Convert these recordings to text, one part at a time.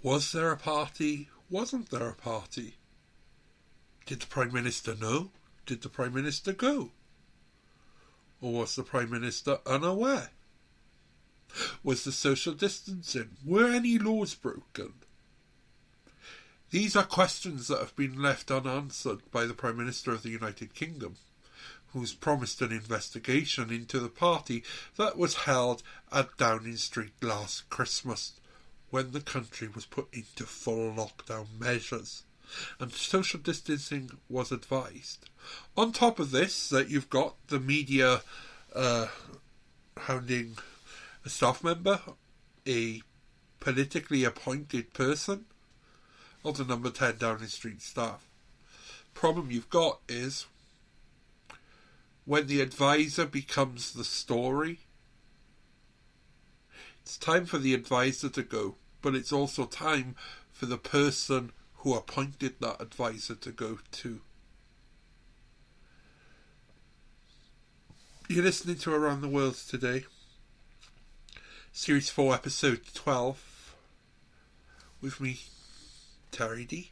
Was there a party? Wasn't there a party? Did the Prime Minister know? Did the Prime Minister go? Or was the Prime Minister unaware? Was there social distancing? Were any laws broken? These are questions that have been left unanswered by the Prime Minister of the United Kingdom, who's promised an investigation into the party that was held at Downing Street last Christmas, when the country was put into full lockdown measures and social distancing was advised. On top of this, that you've got the media hounding a staff member, a politically appointed person of the number 10 Downing Street staff. Problem you've got is when the advisor becomes the story, it's time for the advisor to go, but it's also time for the person who appointed that advisor to go too. You're listening to Around the World Today, Series 4, Episode 12, with me, Terry D.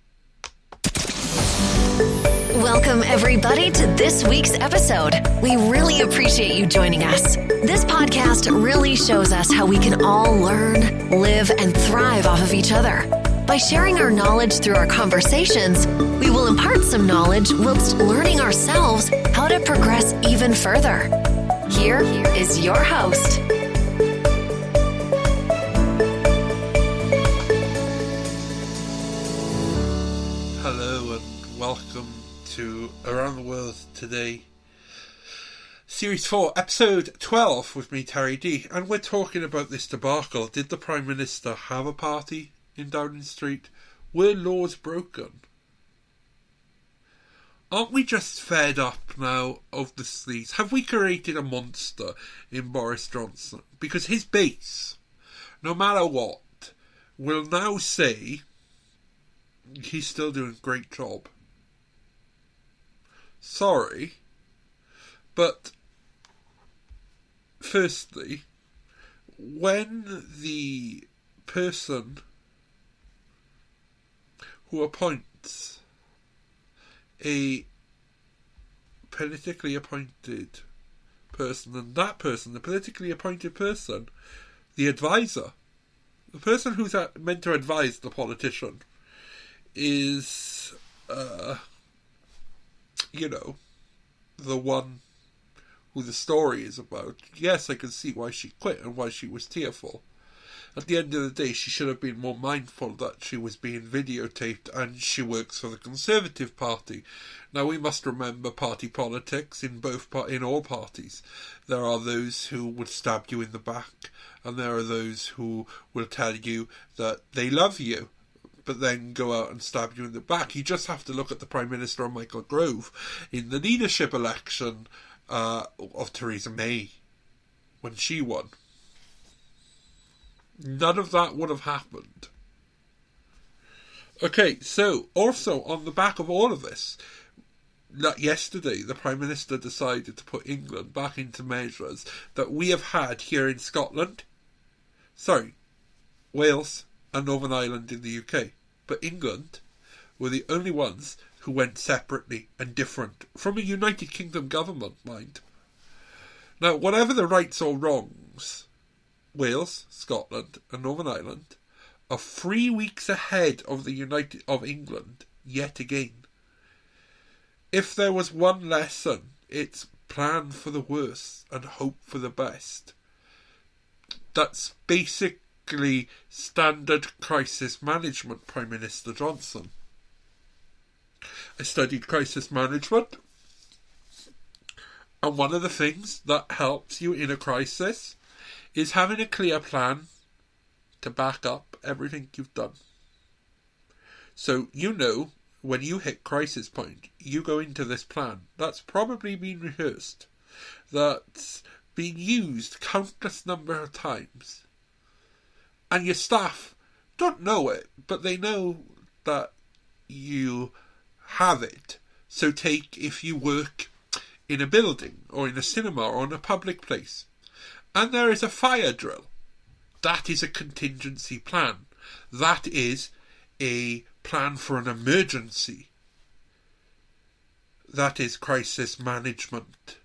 Welcome, everybody, to this week's episode. We really appreciate you joining us. This podcast really shows us how we can all learn, live, and thrive off of each other. By sharing our knowledge through our conversations, we will impart some knowledge whilst learning ourselves how to progress even further. Here is your host. Hello and welcome to Around the World Today, Series 4, Episode 12 with me, Terry D. And we're talking about this debacle. Did the Prime Minister have a party in Downing Street? Were laws broken? Aren't we just fed up now of the sleaze? Have we created a monster in Boris Johnson? Because his base, no matter what, will now say he's still doing a great job. Sorry, but firstly, when the person who appoints a politically appointed person, and that person, the politically appointed person, the advisor, the person who's meant to advise the politician, is, the one who the story is about. Yes, I can see why she quit and why she was tearful. At the end of the day, she should have been more mindful that she was being videotaped, and she works for the Conservative Party. Now, we must remember party politics in all parties. There are those who would stab you in the back, and there are those who will tell you that they love you, but then go out and stab you in the back. You just have to look at the Prime Minister and Michael Gove in the leadership election of Theresa May when she won. None of that would have happened. Okay, so also on the back of all of this, yesterday the Prime Minister decided to put England back into measures that we have had here in Scotland, Wales and Northern Ireland in the UK. But England were the only ones who went separately and different from a United Kingdom government, mind. Now, whatever the rights or wrongs, Wales, Scotland and Northern Ireland are 3 weeks ahead of England yet again. If there was one lesson, it's plan for the worst and hope for the best. That's basically standard crisis management, Prime Minister Johnson. I studied crisis management, and one of the things that helps you in a crisis is having a clear plan to back up everything you've done. So when you hit crisis point, you go into this plan. That's probably been rehearsed. That's been used countless number of times. And your staff don't know it, but they know that you have it. So if you work in a building or in a cinema or in a public place, and there is a fire drill, that is a contingency plan. That is a plan for an emergency. That is crisis management.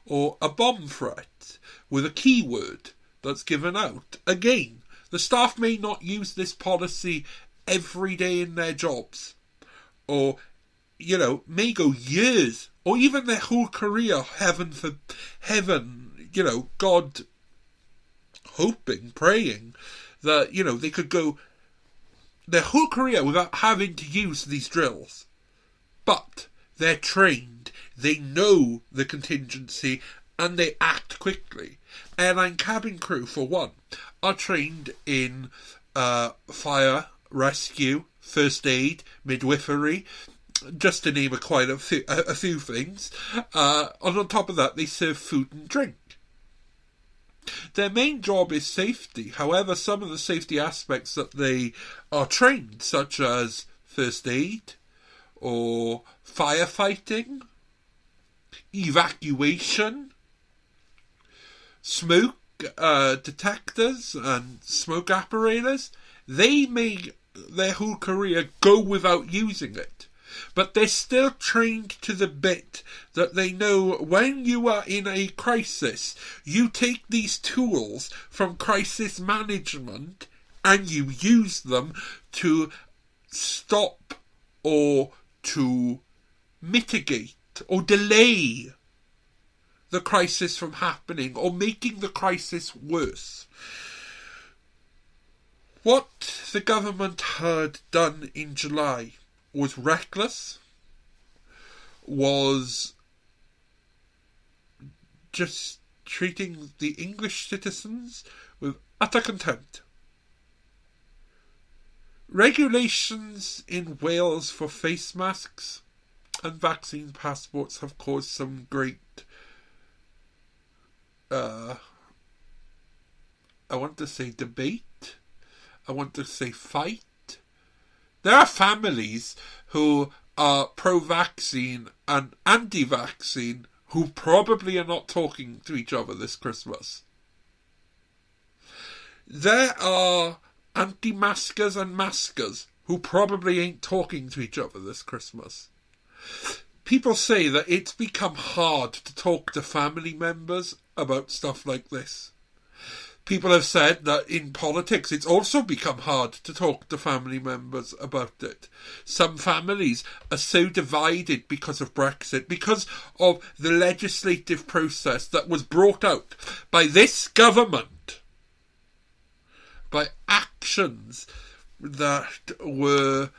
Or a bomb threat with a keyword that's given out. Again, the staff may not use this policy every day in their jobs. Or, may go years, or even their whole career, heaven, God hoping, praying that, they could go their whole career without having to use these drills. But they're trained, they know the contingency, and they act quickly. Airline cabin crew, for one, are trained in fire, rescue, first aid, midwifery, just to name quite a few things. And on top of that, they serve food and drink. Their main job is safety. However, some of the safety aspects that they are trained, such as first aid, or firefighting, evacuation, smoke detectors and smoke apparatus, they may their whole career go without using it. But they're still trained to the bit that they know when you are in a crisis, you take these tools from crisis management and you use them to stop or to mitigate or delay the crisis from happening or making the crisis worse. What the government had done in July was reckless, was just treating the English citizens with utter contempt. Regulations in Wales for face masks and vaccine passports have caused some great I want to say debate. I want to say fight. There are families who are pro-vaccine and anti-vaccine who probably are not talking to each other this Christmas. There are anti-maskers and maskers who probably ain't talking to each other this Christmas. People say that it's become hard to talk to family members about stuff like this. People have said that in politics it's also become hard to talk to family members about it. Some families are so divided because of Brexit, because of the legislative process that was brought out by this government, by actions that were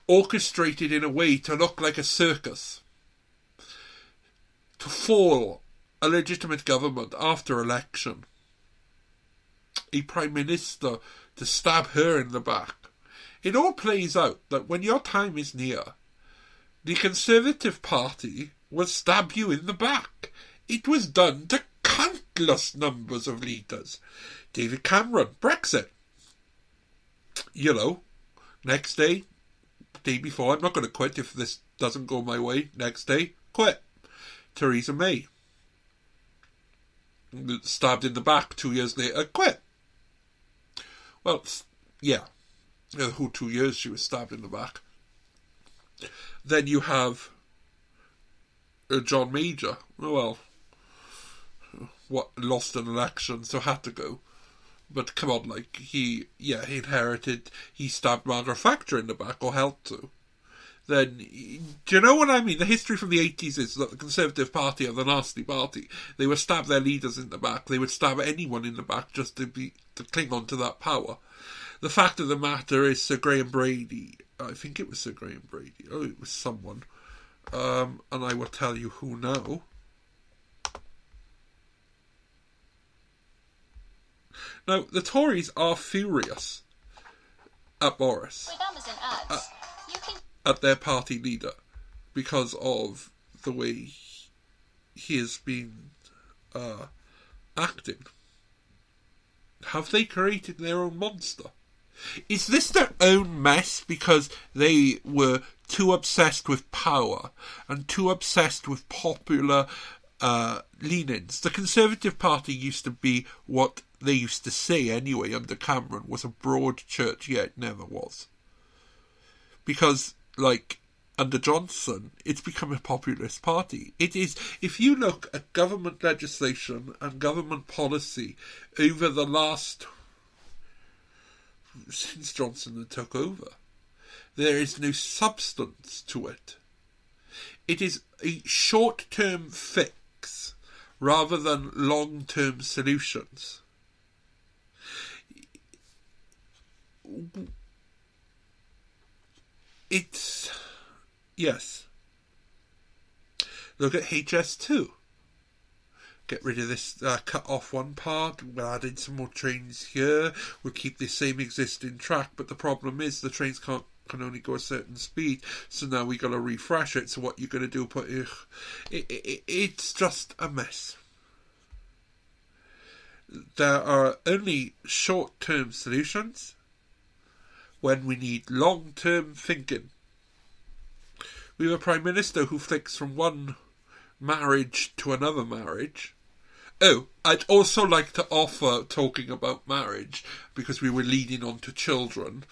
orchestrated in a way to look like a circus, to fall a legitimate government after election, a prime minister to stab her in the back. It all plays out that when your time is near, the Conservative Party will stab you in the back. It was done to countless numbers of leaders. David Cameron, Brexit. Next day, day before, I'm not going to quit if this doesn't go my way. Next day, quit. Theresa May, stabbed in the back 2 years later, quit. Well, yeah, the whole 2 years she was stabbed in the back. Then you have John Major. Well, lost an election, so had to go. But come on, he inherited, he stabbed Margaret Thatcher in the back, or helped to. Then, do you know what I mean? The history from the 80s is that the Conservative Party are the nasty party. They would stab their leaders in the back. They would stab anyone in the back just to cling on to that power. The fact of the matter is Sir Graham Brady, I think it was Sir Graham Brady, it was someone, and I will tell you who now. Now, the Tories are furious at Boris. At their party leader, because of the way he has been acting. Have they created their own monster? Is this their own mess because they were too obsessed with power and too obsessed with popular leanings. The Conservative Party used to be what they used to say anyway under Cameron was a broad church, yet it never was. Because, like, under Johnson, it's become a populist party. It is, if you look at government legislation and government policy over the last, since Johnson took over, there is no substance to it. It is a short-term fix rather than long-term solutions. It's... Yes. Look at HS2. Get rid of this, cut off one part, we'll add in some more trains here, we'll keep the same existing track, but the problem is the trains can only go a certain speed, so now we got to refresh it, so what you're going to do, it's just a mess. There are only short-term solutions when we need long-term thinking. We have a Prime Minister who flicks from one marriage to another marriage. Oh, I'd also like to offer, talking about marriage, because we were leading on to children,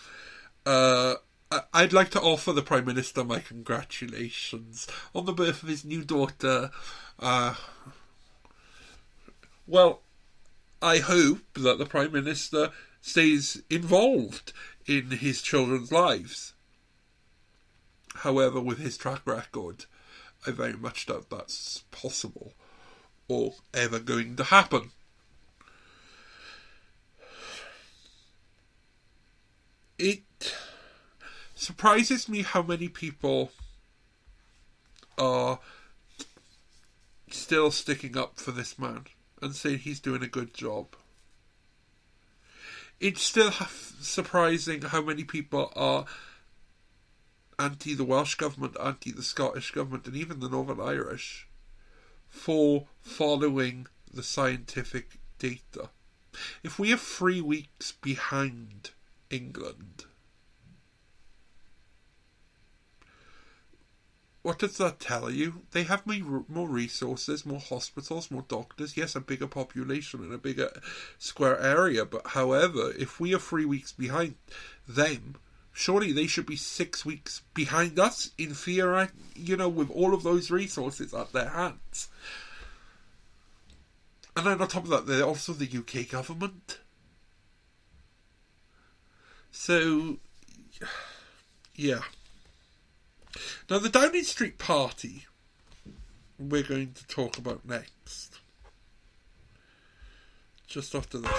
I'd like to offer the Prime Minister my congratulations on the birth of his new daughter. Well, I hope that the Prime Minister stays involved in his children's lives. However, with his track record, I very much doubt that's possible or ever going to happen. It surprises me how many people are still sticking up for this man and saying he's doing a good job. It's still surprising how many people are anti the Welsh Government, anti the Scottish Government, and even the Northern Irish for following the scientific data. If we are 3 weeks behind England, what does that tell you? They have more resources, more hospitals, more doctors, yes, a bigger population and a bigger square area, but however, if we are 3 weeks behind them, surely they should be 6 weeks behind us in theory, with all of those resources at their hands. And then on top of that, they're also the UK government. So, yeah. Now, the Downing Street Party, we're going to talk about next. Just after this.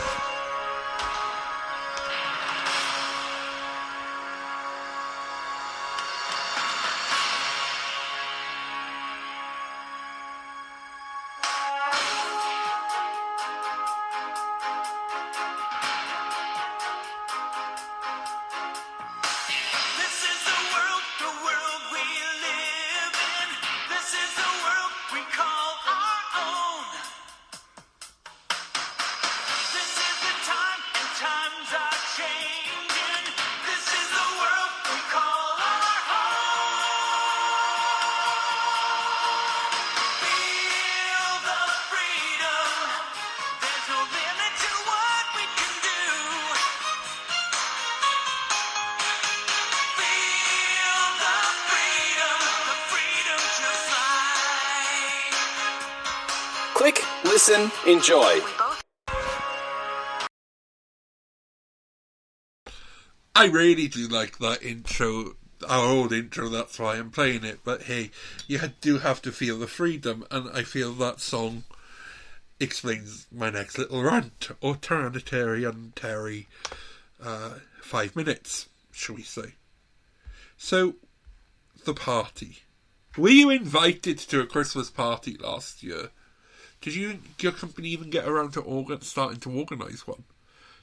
Click, listen, enjoy. I really do like that intro, our old intro, that's why I'm playing it. But hey, you do have to feel the freedom, and I feel that song explains my next little rant, or Terry 5 minutes, shall we say. So, the party. Were you invited to a Christmas party last year? Did your company even get around to starting to organise one?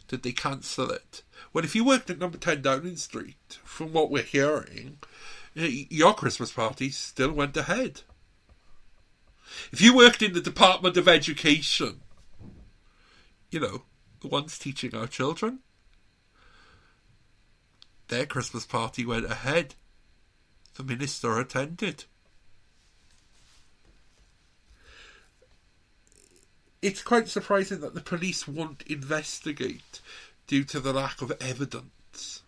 Did they cancel it? Well, if you worked at number 10 Downing Street, from what we're hearing, your Christmas party still went ahead. If you worked in the Department of Education, the ones teaching our children, their Christmas party went ahead. The minister attended. it's quite surprising that the police won't investigate due to the lack of evidence.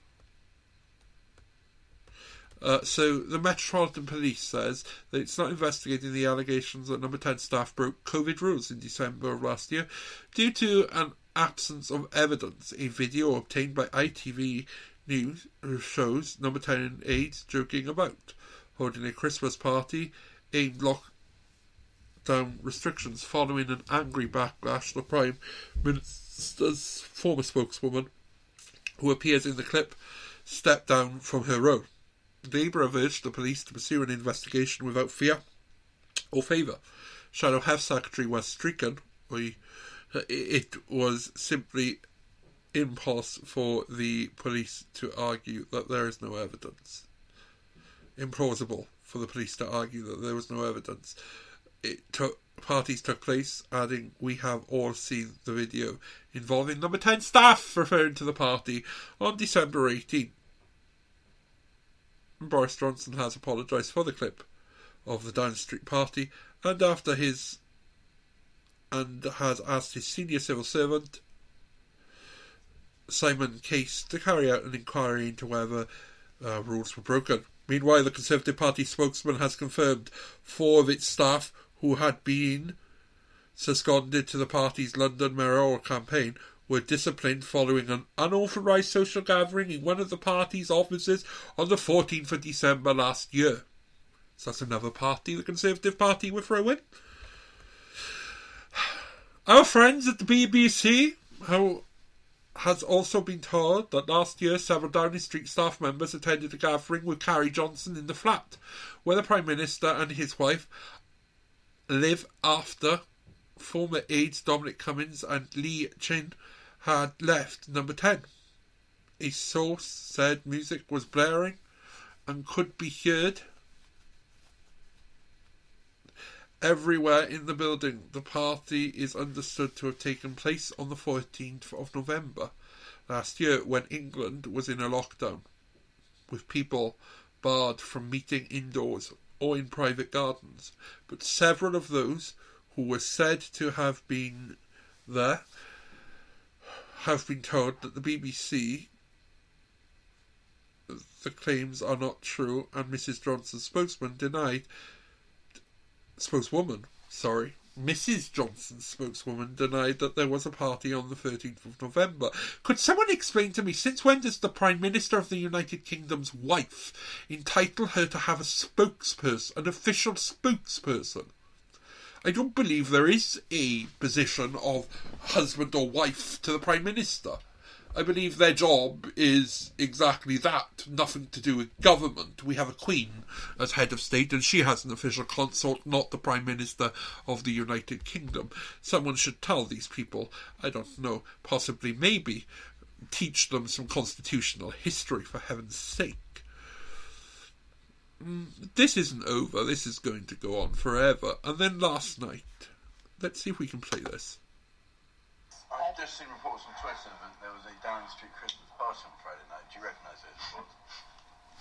So the Metropolitan Police says that it's not investigating the allegations that Number 10 staff broke COVID rules in December of last year due to an absence of evidence. A video obtained by ITV News shows Number 10 aides joking about holding a Christmas party aimed lockdown restrictions following an angry backlash. The Prime Minister's former spokeswoman, who appears in the clip, stepped down from her role. Labour have urged the police to pursue an investigation without fear or favour. Shadow Health Secretary Wes Streachan, it was simply impulse for the police to argue that there is no evidence. Implausible for the police to argue that there was no evidence. Parties took place, adding, "We have all seen the video involving Number 10 staff," referring to the party on December 18th. Boris Johnson has apologised for the clip of the Downing Street party and has asked his senior civil servant Simon Case to carry out an inquiry into whether rules were broken. Meanwhile, the Conservative Party spokesman has confirmed 4 of its staff who had been seconded to the party's London mayoral campaign were disciplined following an unauthorised social gathering in one of the party's offices on the 14th of December last year. So that's another party the Conservative Party will throw in. Our friends at the BBC has also been told that last year several Downing Street staff members attended a gathering with Carrie Johnson in the flat, where the Prime Minister and his wife live after former aides Dominic Cummings and Lee Chin had left Number 10. A source said music was blaring and could be heard everywhere in the building. The party is understood to have taken place on the 14th of November last year, when England was in a lockdown, with people barred from meeting indoors or in private gardens. But several of those who were said to have been there have been told that the BBC, the claims are not true, and Mrs. Johnson's spokeswoman denied that there was a party on the 13th of November. Could someone explain to me, since when does the Prime Minister of the United Kingdom's wife entitle her to have an official spokesperson? I don't believe there is a position of husband or wife to the Prime Minister. I believe their job is exactly that, nothing to do with government. We have a Queen as head of state, and she has an official consort, not the Prime Minister of the United Kingdom. Someone should tell these people, I don't know, possibly, maybe, teach them some constitutional history, for heaven's sake. This isn't over, this is going to go on forever. And then last night, let's see if we can play this. I've just seen reports on Twitter that there was a Downing Street Christmas party on Friday night. Do you recognise those reports?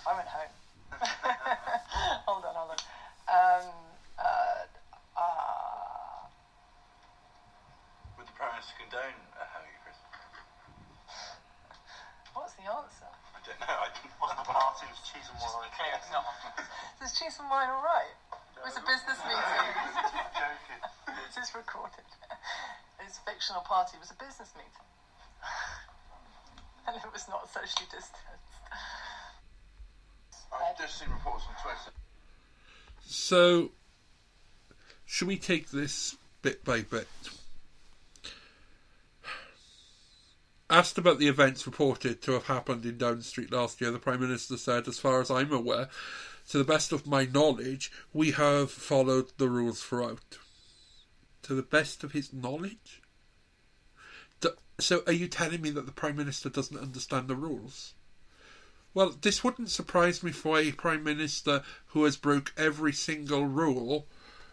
I went home. Hold on. Would the Prime Minister condone having a Christmas? What's the answer? I don't know. The party was cheese and wine. Is cheese and wine all right? It was a business meeting. I'm joking. This is recorded. His fictional party was a business meeting. And it was not socially distanced. I've just seen reports on Twitter. So, should we take this bit by bit? Asked about the events reported to have happened in Downing Street last year, the Prime Minister said, as far as I'm aware, to the best of my knowledge, we have followed the rules throughout. To the best of his knowledge? So are you telling me that the Prime Minister doesn't understand the rules? Well, this wouldn't surprise me for a Prime Minister who has broke every single rule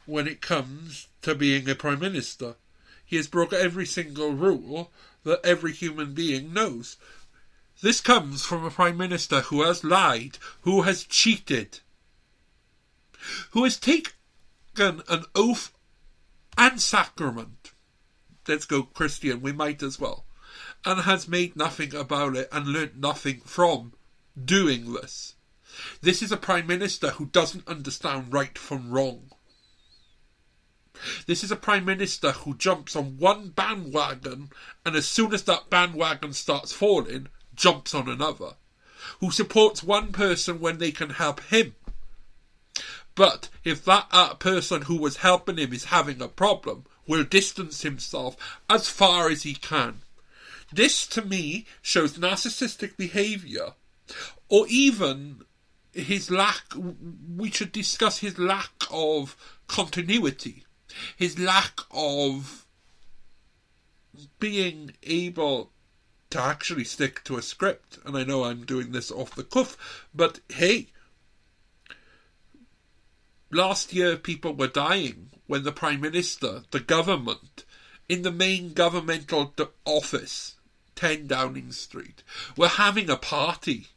when it comes to being a Prime Minister. He has broke every single rule that every human being knows. This comes from a Prime Minister who has lied, who has cheated, who has taken an oath and sacrament let's go Christian, we might as well. And has made nothing about it and learnt nothing from doing this. This is a Prime Minister who doesn't understand right from wrong. This is a Prime Minister who jumps on one bandwagon and as soon as that bandwagon starts falling, jumps on another. Who supports one person when they can help him. But if that person who was helping him is having a problem, will distance himself as far as he can. This, to me, shows narcissistic behaviour. Or even his lack, we should discuss his lack of continuity. His lack of being able to actually stick to a script. And I know I'm doing this off the cuff, but hey, last year people were dying when the Prime Minister, the government, in the main governmental office, 10 Downing Street, were having a party.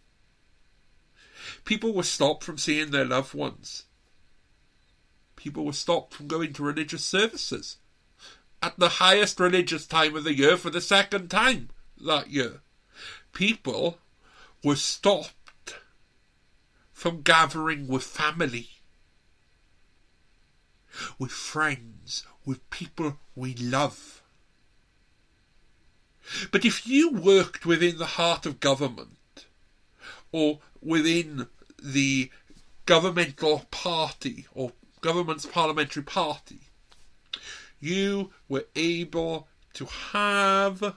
People were stopped from seeing their loved ones. People were stopped from going to religious services at the highest religious time of the year for the second time that year. People were stopped from gathering with family, with friends, with people we love. But if you worked within the heart of government or within the governmental party or government's parliamentary party, you were able to have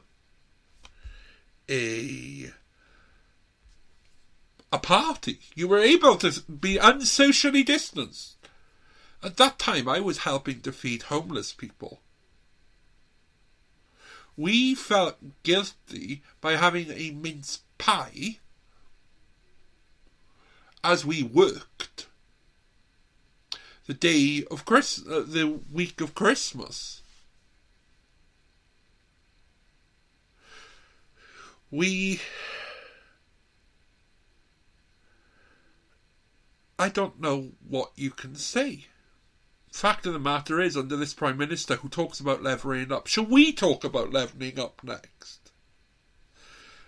a party. You were able to be unsocially distanced. At that time, I was helping to feed homeless people. We felt guilty by having a mince pie as we worked the day of the week of Christmas. I don't know what you can say. Fact of the matter is, under this Prime Minister who talks about levelling up, shall we talk about levelling up next?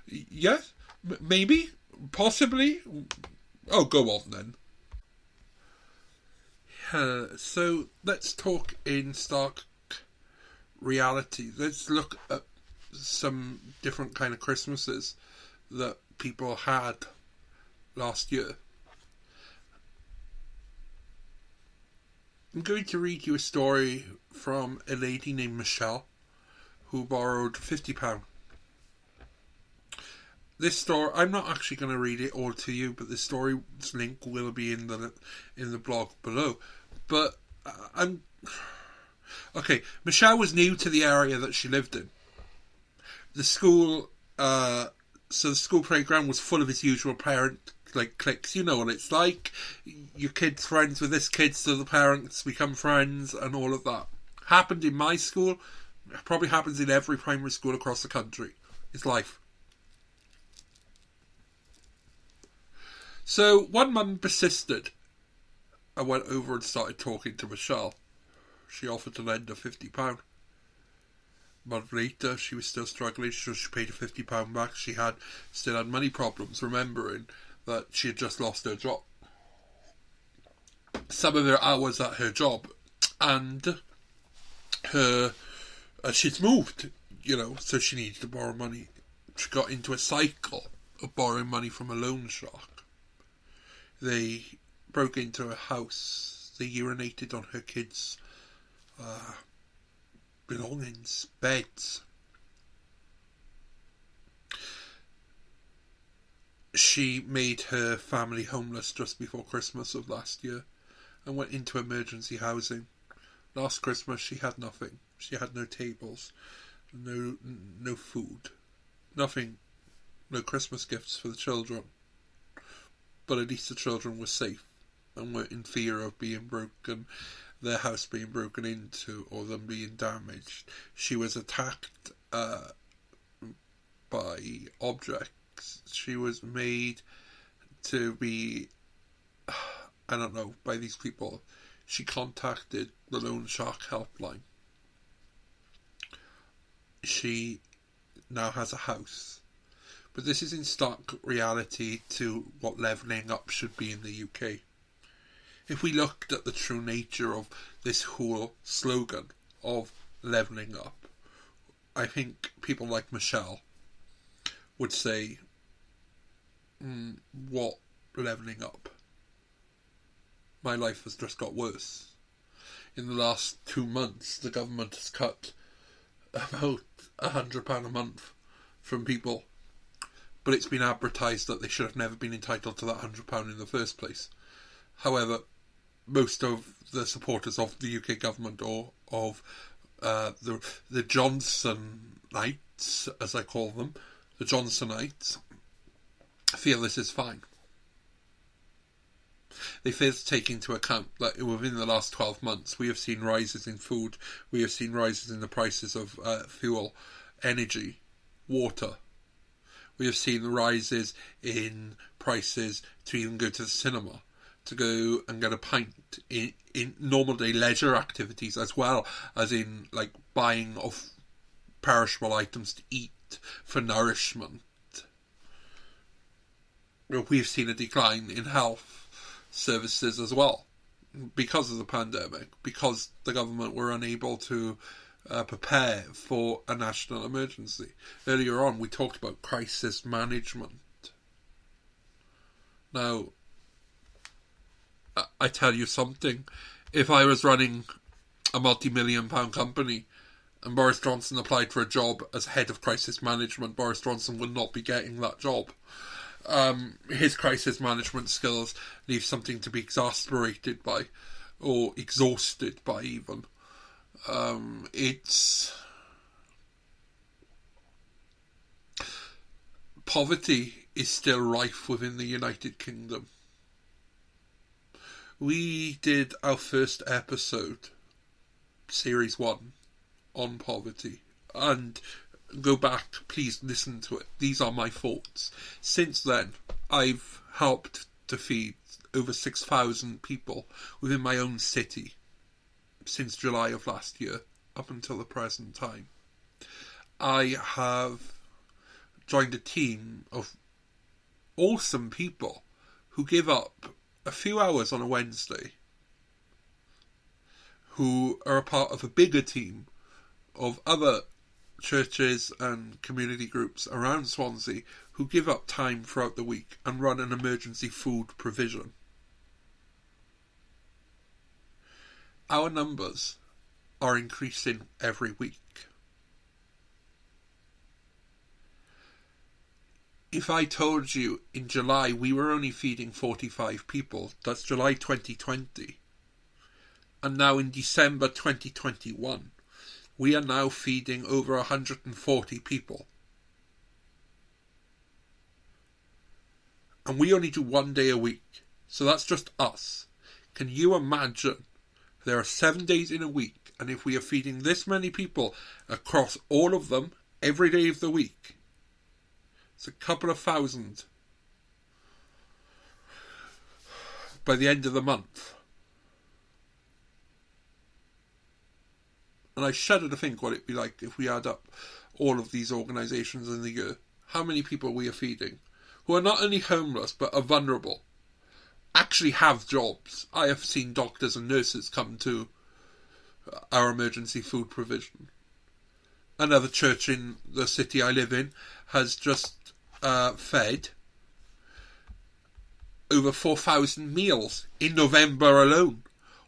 Yes? Maybe? Possibly? Oh, go on then. So let's talk in stark reality. Let's look at some different kind of Christmases that people had last year. I'm going to read you a story from a lady named Michelle who borrowed £50. This story, I'm not actually going to read it all to you, but the story's link will be in the blog below. But okay, Michelle was new to the area that she lived in. The school, so the school playground was full of its usual parent cliques. You know what it's like. Your kid's friends with this kid, so the parents become friends and all of that. Happened in my school. Probably happens in every primary school across the country. It's life. So one mum persisted. I went over and started talking to Michelle. She offered to lend her £50. A month later, she was still struggling, so she paid her £50 back. She still had money problems, remembering that she had just lost her job. Some of her hours at her job, and she'd moved, so she needed to borrow money. She got into a cycle of borrowing money from a loan shark. They broke into her house. They urinated on her kids' belongings, beds. She made her family homeless just before Christmas of last year and went into emergency housing. Last Christmas she had nothing. She had no tables, no food, nothing, no Christmas gifts for the children. But at least the children were safe and weren't in fear of being broken, their house being broken into or them being damaged. She was attacked by objects. She was made to be, I don't know, by these people. She contacted the Loan Shark helpline. she now has a house. But this is in stark reality to what levelling up should be in the UK. If we looked at the true nature of this whole slogan of levelling up, I think people like Michelle would say, what levelling up? My life has just got worse. In the last 2 months, the government has cut about £100 a month from people. But it's been advertised that they should have never been entitled to that £100 in the first place. However, most of the supporters of the UK government or of the Johnsonites, as I call them, the Johnsonites, feel this is fine. They fail to take into account that within the last 12 months we have seen rises in food, we have seen rises in the prices of fuel, energy, water. We have seen rises in prices to even go to the cinema, to go and get a pint in normal day leisure activities, as well as in like buying of perishable items to eat for nourishment. We've seen a decline in health services as well because of the pandemic, because the government were unable to prepare for a national emergency. Earlier on we talked about crisis management. Now, I tell you something, if I was running a multi-million pound company and Boris Johnson applied for a job as head of crisis management, Boris Johnson would not be getting that job. His crisis management skills leave something to be exasperated by, or exhausted by even. Poverty is still rife within the United Kingdom. We did our first episode, Series 1, on poverty, and go back, please listen to it. These are my thoughts. Since then, I've helped to feed over 6,000 people within my own city since July of last year up until the present time. I have joined a team of awesome people who give up a few hours on a Wednesday, who are a part of a bigger team of other churches and community groups around Swansea who give up time throughout the week and run an emergency food provision. Our numbers are increasing every week. If I told you in July we were only feeding 45 people, that's July 2020, and now in December 2021, we are now feeding over 140 people. And we only do 1 day a week, so that's just us. Can you imagine? There are 7 days in a week, and if we are feeding this many people across all of them every day of the week, it's a couple of thousand by the end of the month. And I shudder to think what it'd be like if we add up all of these organisations in the year. How many people we are feeding who are not only homeless but are vulnerable, actually have jobs. I have seen doctors and nurses come to our emergency food provision. Another church in the city I live in has just fed over 4,000 meals in November alone,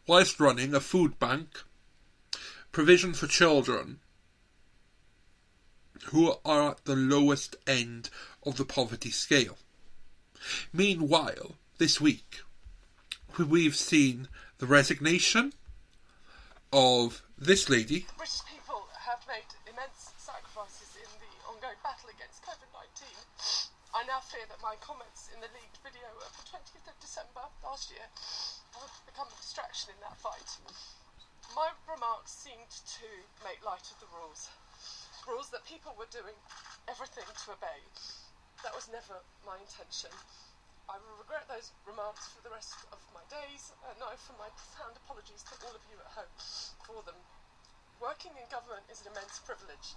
whilst running a food bank provision for children who are at the lowest end of the poverty scale. Meanwhile, this week, we've seen the resignation of this lady. British people have made immense sacrifices in the ongoing battle against COVID-19. I now fear that my comments in the leaked video of the 20th of December last year have become a distraction in that fight. My remarks seemed to make light of the rules that people were doing everything to obey. That was never my intention. I will regret those remarks for the rest of my days, and I offer my profound apologies to all of you at home for them. Working in government is an immense privilege.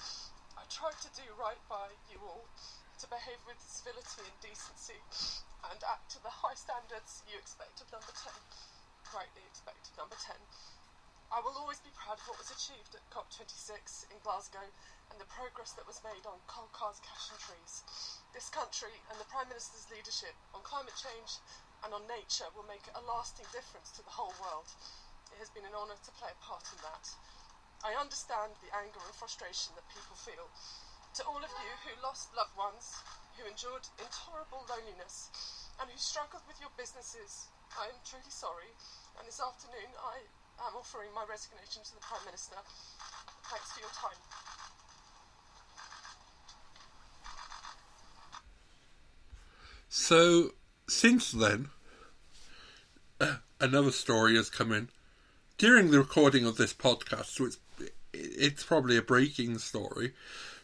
have tried to do right by you all, to behave with civility and decency, and act to the high standards you expect of number 10. Rightly expect of number 10. I will always be proud of what was achieved at COP26 in Glasgow and the progress that was made on coal cars, cash and trees. This country and the Prime Minister's leadership on climate change and on nature will make a lasting difference to the whole world. It has been an honour to play a part in that. I understand the anger and frustration that people feel. To all of you who lost loved ones, who endured intolerable loneliness, and who struggled with your businesses, I am truly sorry, and this afternoon I am offering my resignation to the Prime Minister. Thanks for your time. So, since then, another story has come in. During the recording of this podcast, so it's probably a breaking story.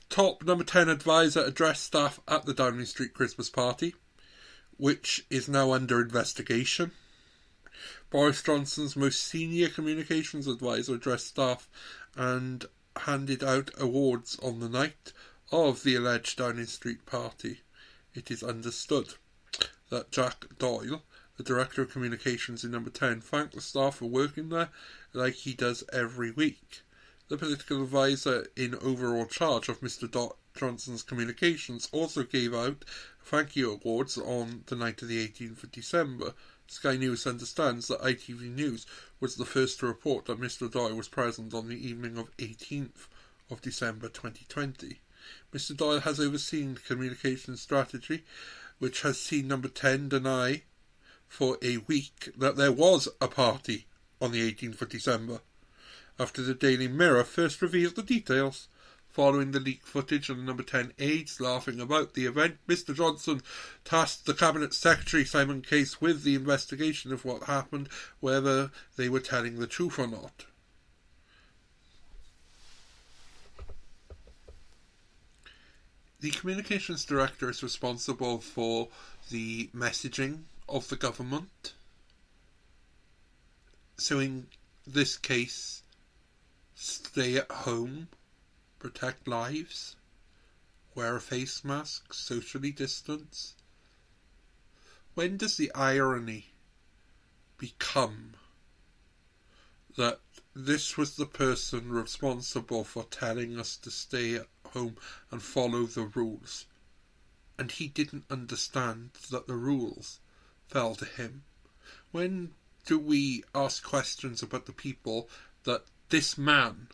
Top number 10 advisor addressed staff at the Downing Street Christmas party, which is now under investigation. Boris Johnson's most senior communications advisor addressed staff and handed out awards on the night of the alleged Downing Street party. It is understood that Jack Doyle, the Director of Communications in number 10, thanked the staff for working there like he does every week. The political advisor in overall charge of Mr. Johnson's communications also gave out thank you awards on the night of the 18th of December. Sky News understands that ITV News was the first to report that Mr. Doyle was present on the evening of 18th of December 2020. Mr. Doyle has overseen communication strategy, which has seen number 10 deny for a week that there was a party on the 18th of December, after the Daily Mirror first revealed the details. Following the leaked footage of the number 10 aides laughing about the event, Mr. Johnson tasked the Cabinet Secretary Simon Case with the investigation of what happened, whether they were telling the truth or not. The Communications Director is responsible for the messaging of the government. So in this case, stay at home, protect lives, wear a face mask, socially distance. When does the irony become that this was the person responsible for telling us to stay at home and follow the rules, and he didn't understand that the rules fell to him? When do we ask questions about the people that this man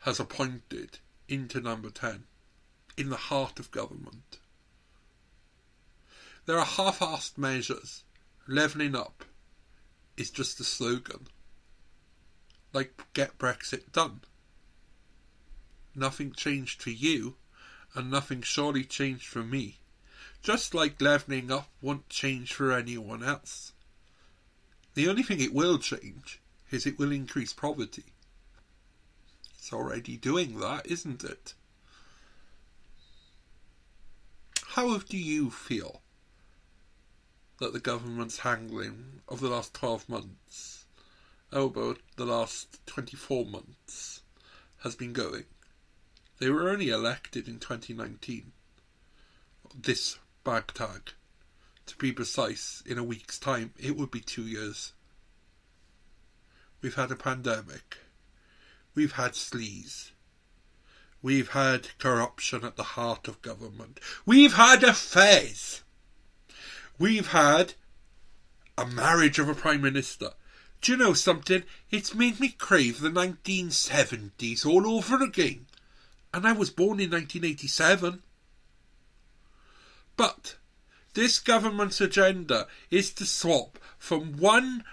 has appointed into number 10, in the heart of government? There are half-assed measures. Levelling up is just a slogan. Like, get Brexit done. Nothing changed for you, and nothing surely changed for me. Just like levelling up won't change for anyone else. The only thing it will change is it will increase poverty. It's already doing that, isn't it? How do you feel that the government's handling of the last 12 months, about the last 24 months, has been going? They were only elected in 2019. This bag tag, to be precise, in a week's time, it would be 2 years. We've had a pandemic. We've had sleaze. We've had corruption at the heart of government. We've had affairs. We've had a marriage of a Prime Minister. Do you know something? It's made me crave the 1970s all over again. And I was born in 1987. But this government's agenda is to swap from one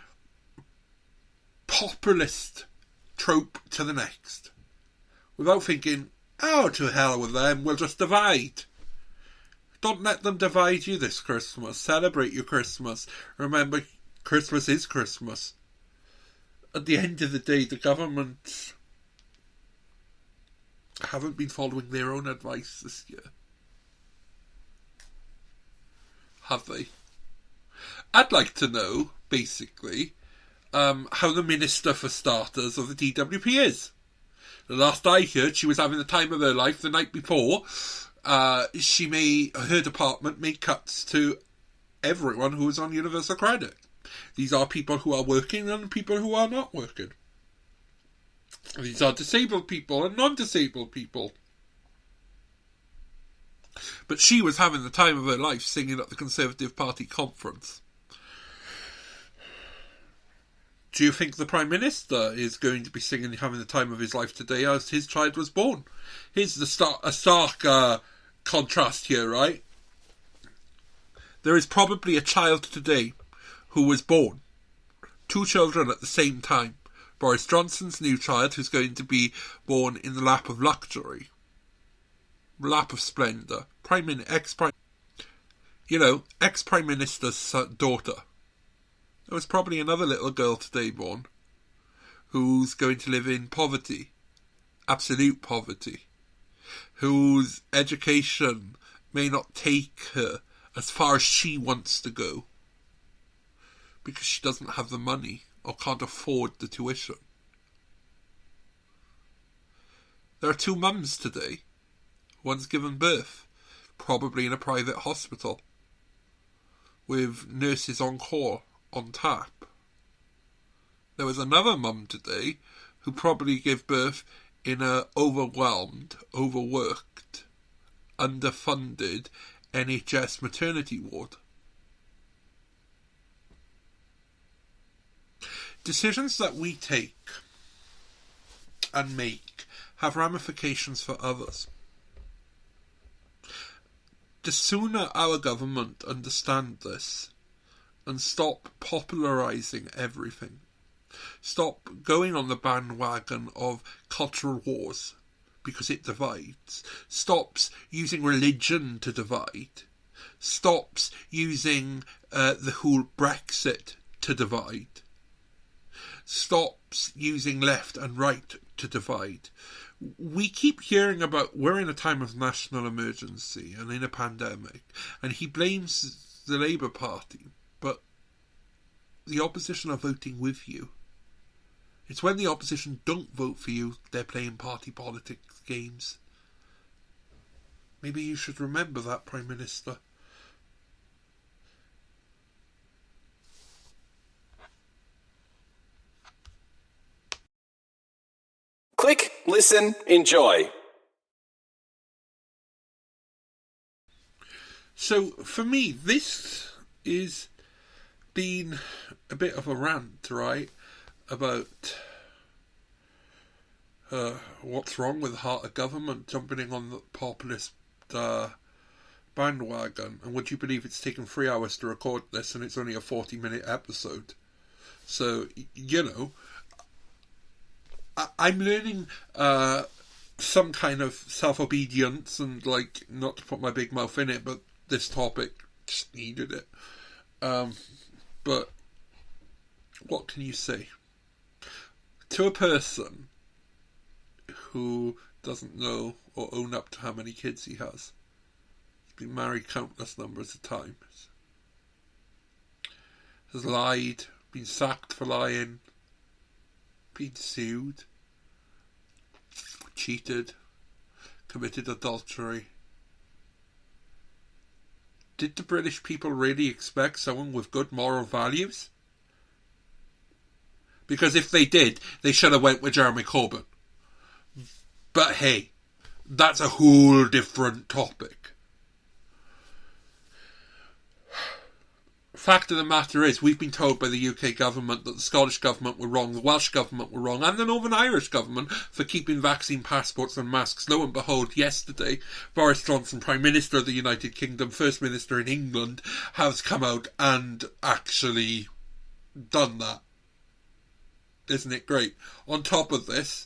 populist trope to the next, without thinking, oh, to hell with them, we'll just divide. Don't let them divide you this Christmas. Celebrate your Christmas. Remember, Christmas is Christmas. At the end of the day, the government haven't been following their own advice this year. Have they? I'd like to know, basically, how the Minister for Starters of the DWP is. The last I heard, she was having the time of her life the night before. Her department made cuts to everyone who was on universal credit. These are people who are working and people who are not working. These are disabled people and non-disabled people. But she was having the time of her life singing at the Conservative Party conference. Do you think the Prime Minister is going to be singing having the time of his life today as his child was born? Here's a stark contrast here, right? There is probably a child today who was born. 2 children at the same time. Boris Johnson's new child, who's going to be born in the lap of luxury. Lap of splendour. Ex-Prime Minister's daughter. There was probably another little girl today born who's going to live in poverty, absolute poverty, whose education may not take her as far as she wants to go because she doesn't have the money or can't afford the tuition. There are 2 mums today. One's given birth, probably in a private hospital, with nurses on call, on tap. There was another mum today who probably gave birth in a overwhelmed, overworked, underfunded NHS maternity ward. Decisions that we take and make have ramifications for others. The sooner our government understand this and stop popularising everything, stop going on the bandwagon of cultural wars because it divides, stops using religion to divide, stops using the whole Brexit to divide, stops using left and right to divide. We keep hearing about we're in a time of national emergency and in a pandemic, and he blames the Labour Party, but the opposition are voting with you. It's when the opposition don't vote for you, they're playing party politics games. Maybe you should remember that, Prime Minister. Click, listen, enjoy. So, for me, this is been a bit of a rant, right, about what's wrong with the heart of government jumping in on the populist bandwagon. And would you believe it's taken 3 hours to record this and it's only a 40-minute episode? So, I'm learning some kind of self-obedience and, not to put my big mouth in it, but this topic just needed it. But what can you say? To a person who doesn't know or own up to how many kids he has, he's been married countless numbers of times, has lied, been sacked for lying, been sued, cheated, committed adultery. Did the British people really expect someone with good moral values? Because if they did, they should have went with Jeremy Corbyn. But hey, that's a whole different topic. Fact of the matter is, we've been told by the UK government that the Scottish government were wrong, the Welsh government were wrong, and the Northern Irish government for keeping vaccine passports and masks. Lo and behold, yesterday, Boris Johnson, Prime Minister of the United Kingdom, First Minister in England, has come out and actually done that. Isn't it great? On top of this,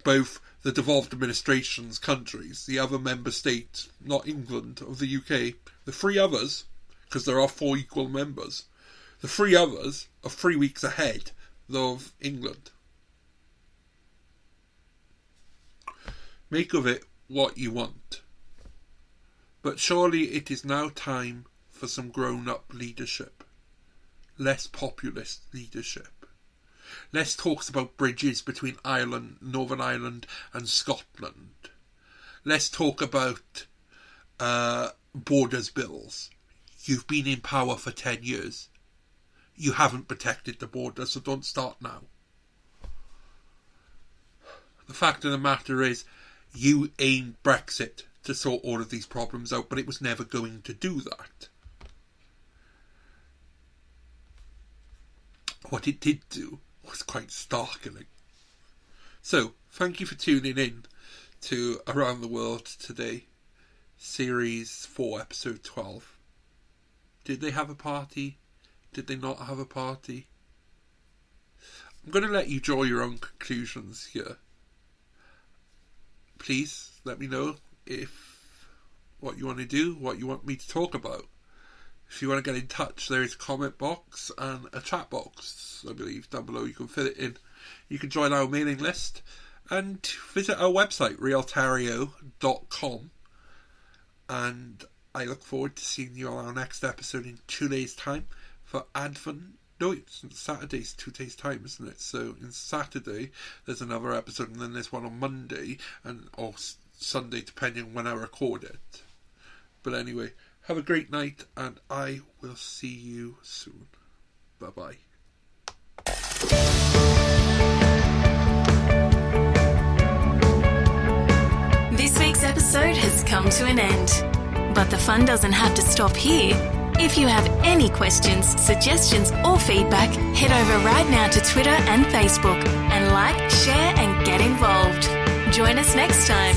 both the devolved administrations, countries, the other member states, not England, of the UK, the 3 others, because there are 4 equal members, the 3 others are 3 weeks ahead of England. Make of it what you want. But surely it is now time for some grown-up leadership. Less populist leadership. Less talks about bridges between Ireland, Northern Ireland and Scotland. Less talk about borders bills. You've been in power for 10 years. You haven't protected the border, so don't start now. The fact of the matter is, you aimed Brexit to sort all of these problems out, but it was never going to do that. What it did do was quite startling. So, thank you for tuning in to Around the World today, Series 4, Episode 12. Did they have a party? Did they not have a party? I'm going to let you draw your own conclusions here. Please let me know what you want to do, what you want me to talk about. If you want to get in touch, there is a comment box and a chat box, I believe, down below. You can fill it in. You can join our mailing list and visit our website, realtario.com. And I look forward to seeing you on our next episode in 2 days' time for Advent. No, it's Saturday's 2 days' time, isn't it? So in Saturday, there's another episode, and then there's one on Monday or Sunday, depending on when I record it. But anyway, have a great night, and I will see you soon. Bye-bye. This week's episode has come to an end. But the fun doesn't have to stop here. If you have any questions, suggestions, or feedback, head over right now to Twitter and Facebook and like, share, and get involved. Join us next time.